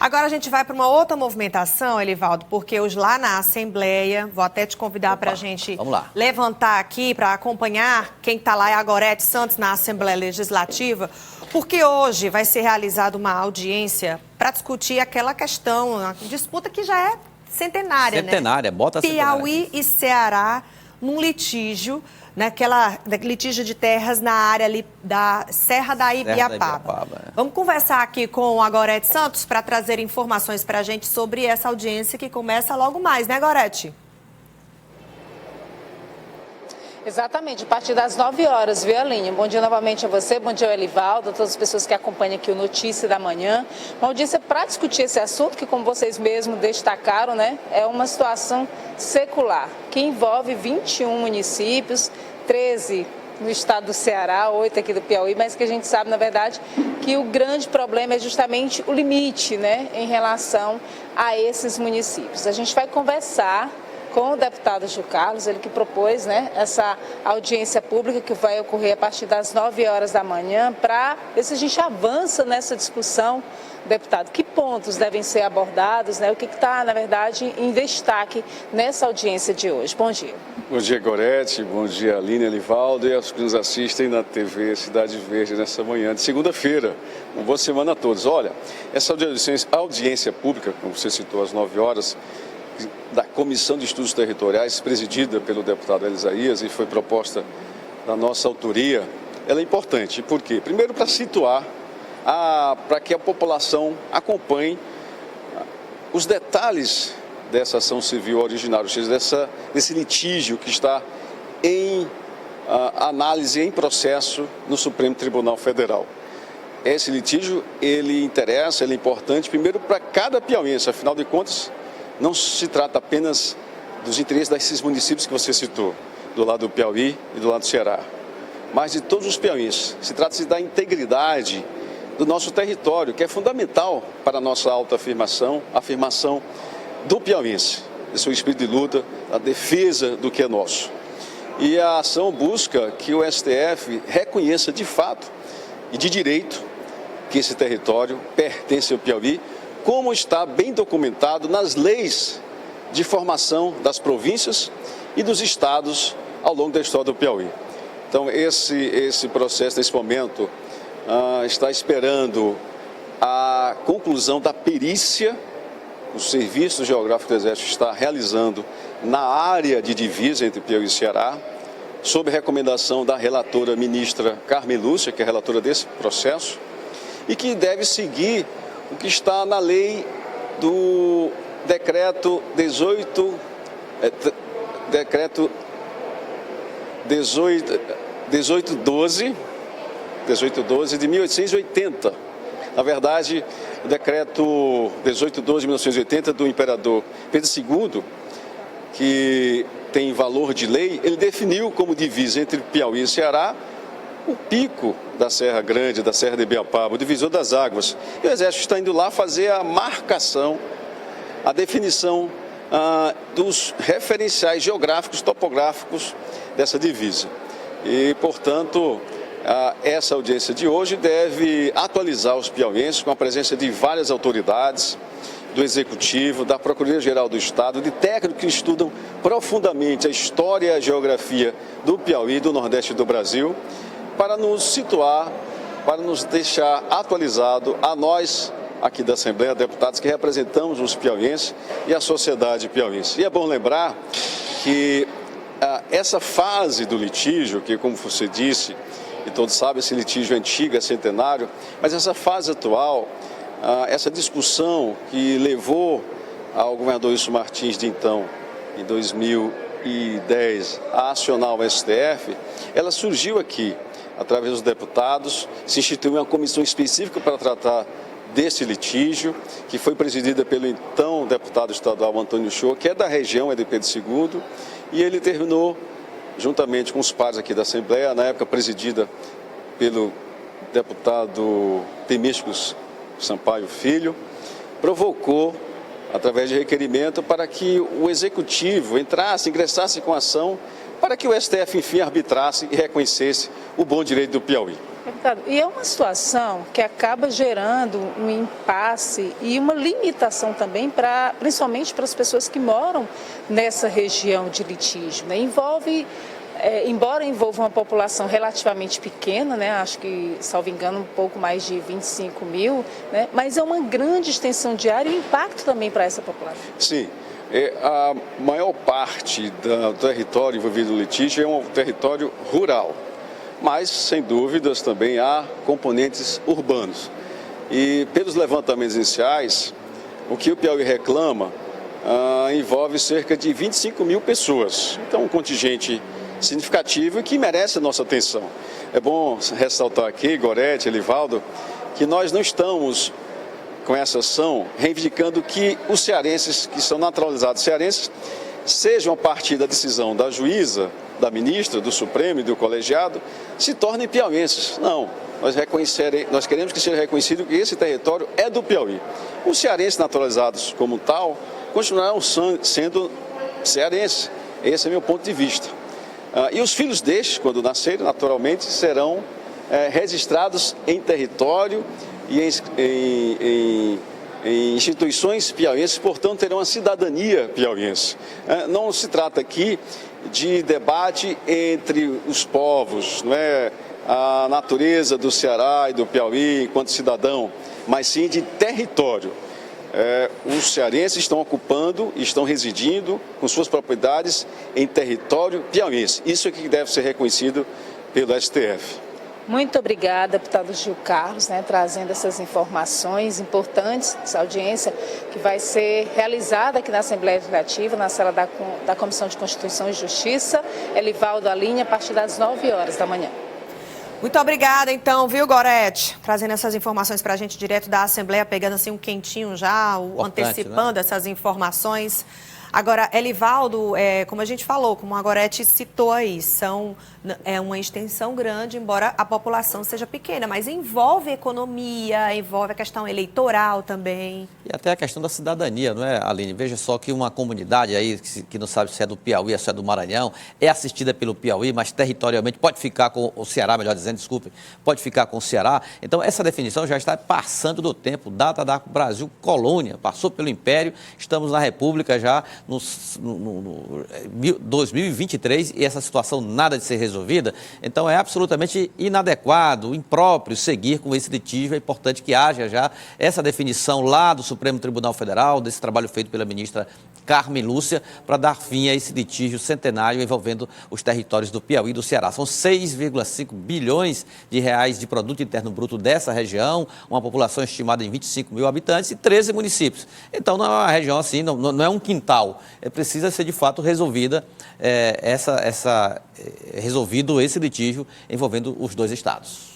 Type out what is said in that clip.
Agora a gente vai para uma outra movimentação, Elivaldo, porque hoje lá na Assembleia, vou até te convidar para a gente levantar aqui, para acompanhar quem está lá é a Gorete Santos na Assembleia Legislativa, porque hoje vai ser realizada uma audiência para discutir aquela questão, a disputa que já é centenária, né? Bota Piauí e Ceará num litígio, litígio de terras na área ali da Serra da Ibiapaba. Vamos conversar aqui com a Gorete Santos para trazer informações para a gente sobre essa audiência que começa logo mais, né, Gorete? Exatamente, a partir das 9 horas, viu, Aline? Bom dia novamente a você, bom dia ao Elivaldo, a todas as pessoas que acompanham aqui o Notícia da Manhã. Uma audiência para discutir esse assunto, que como vocês mesmos destacaram, né, é uma situação secular, que envolve 21 municípios, 13 no estado do Ceará, 8 aqui do Piauí, mas que a gente sabe, na verdade, que o grande problema é justamente o limite, né, em relação a esses municípios. A gente vai conversar com o deputado Gil Carlos, ele que propôs, né, essa audiência pública que vai ocorrer a partir das 9 horas da manhã, para ver se a gente avança nessa discussão, deputado. Que pontos devem ser abordados, né? O que está, na verdade, em destaque nessa audiência de hoje? Bom dia. Bom dia, Gorete. Bom dia, Aline, Elivaldo e aos que nos assistem na TV Cidade Verde nessa manhã de segunda-feira. Uma boa semana a todos. Olha, essa audiência pública, como você citou, às 9 horas, da Comissão de Estudos Territoriais, presidida pelo deputado Elisaías e foi proposta da nossa autoria, ela é importante. Por quê? Primeiro, para situar, para que a população acompanhe os detalhes dessa ação civil originária, ou seja, desse litígio que está em análise, em processo no Supremo Tribunal Federal. Esse litígio, ele interessa, ele é importante, primeiro para cada piauiense, afinal de contas, não se trata apenas dos interesses desses municípios que você citou, do lado do Piauí e do lado do Ceará, mas de todos os piauienses. Se trata-se da integridade do nosso território, que é fundamental para a nossa autoafirmação, a afirmação do piauiense, do seu espírito de luta, a defesa do que é nosso. E a ação busca que o STF reconheça de fato e de direito que esse território pertence ao Piauí, como está bem documentado nas leis de formação das províncias e dos estados ao longo da história do Piauí. Então, esse processo, nesse momento, está esperando a conclusão da perícia que o Serviço Geográfico do Exército está realizando na área de divisa entre Piauí e Ceará, sob recomendação da relatora ministra Carmen Lúcia, que é a relatora desse processo, e que deve seguir o que está na lei do decreto 1812 de 1880. Na verdade, o decreto 1812 de 1980 do imperador Pedro II, que tem valor de lei, ele definiu como divisa entre Piauí e Ceará o pico da Serra Grande, da Serra de Ibiapaba, o divisor das águas. E o Exército está indo lá fazer a marcação, a definição dos referenciais geográficos, topográficos dessa divisa. E, portanto, essa audiência de hoje deve atualizar os piauienses com a presença de várias autoridades, do Executivo, da Procuradoria-Geral do Estado, de técnicos que estudam profundamente a história e a geografia do Piauí, do Nordeste do Brasil, para nos situar, para nos deixar atualizado a nós, aqui da Assembleia, deputados que representamos os piauienses e a sociedade piauiense. E é bom lembrar que essa fase do litígio, que como você disse, e todos sabem, esse litígio é antigo, é centenário, mas essa fase atual, essa discussão que levou ao governador Wilson Martins de então, em 2010, a acionar o STF, ela surgiu aqui, através dos deputados, se instituiu uma comissão específica para tratar desse litígio, que foi presidida pelo então deputado estadual Antônio Shoa, que é da região, é de Pedro II, e ele terminou, juntamente com os pares aqui da Assembleia, na época presidida pelo deputado Temísticos Sampaio Filho, provocou, através de requerimento, para que o Executivo ingressasse com ação, para que o STF, enfim, arbitrasse e reconhecesse o bom direito do Piauí. E é uma situação que acaba gerando um impasse e uma limitação também, principalmente para as pessoas que moram nessa região de litígio, né? Embora envolva uma população relativamente pequena, né? Acho que, salvo engano, um pouco mais de 25 mil, né? Mas é uma grande extensão de área e impacto também para essa população. Sim. A maior parte do território envolvido no litígio é um território rural, mas, sem dúvidas, também há componentes urbanos. E, pelos levantamentos iniciais, o que o Piauí reclama envolve cerca de 25 mil pessoas. Então, um contingente significativo e que merece a nossa atenção. É bom ressaltar aqui, Gorete, Elivaldo, que nós não estamos com essa ação reivindicando que os cearenses, que são naturalizados cearenses, sejam a partir da decisão da juíza, da ministra, do Supremo e do colegiado, se tornem piauienses. Não, nós queremos que seja reconhecido que esse território é do Piauí. Os cearenses naturalizados como tal continuarão sendo cearenses. Esse é meu ponto de vista. E os filhos destes, quando nascerem, naturalmente, serão registrados em território e em instituições piauienses, portanto, terão a cidadania piauiense. Não se trata aqui de debate entre os povos, não é a natureza do Ceará e do Piauí enquanto cidadão, mas sim de território. Os cearenses estão ocupando, estão residindo com suas propriedades em território piauiense. Isso é que deve ser reconhecido pelo STF. Muito obrigada, deputado Gil Carlos, trazendo essas informações importantes, essa audiência que vai ser realizada aqui na Assembleia Legislativa, na sala da Comissão de Constituição e Justiça. Elivaldo Alinha, a partir das 9 horas da manhã. Muito obrigada, então, viu, Gorete? Trazendo essas informações para a gente direto da Assembleia, pegando assim um quentinho já, antecipando, né, essas informações. Agora, Elivaldo, como a gente falou, como a Gorete citou aí, é uma extensão grande, embora a população seja pequena, mas envolve economia, envolve a questão eleitoral também. E até a questão da cidadania, não é, Aline? Veja só que uma comunidade aí, que não sabe se é do Piauí, se é do Maranhão, é assistida pelo Piauí, mas territorialmente pode ficar com o Ceará, melhor dizendo, desculpe, pode ficar com o Ceará. Então, essa definição já está passando do tempo, data da Brasil colônia, passou pelo Império, estamos na República já no 2023 e essa situação nada de ser resolvida. Então, é absolutamente inadequado, impróprio seguir com esse litígio. É importante que haja já essa definição lá do Supremo Tribunal Federal, desse trabalho feito pela ministra Carmen Lúcia, para dar fim a esse litígio centenário envolvendo os territórios do Piauí e do Ceará. São 6,5 bilhões de reais de produto interno bruto dessa região, uma população estimada em 25 mil habitantes e 13 municípios. Então, não é uma região assim, não é um quintal. Precisa ser, de fato, resolvido esse litígio envolvendo os dois estados.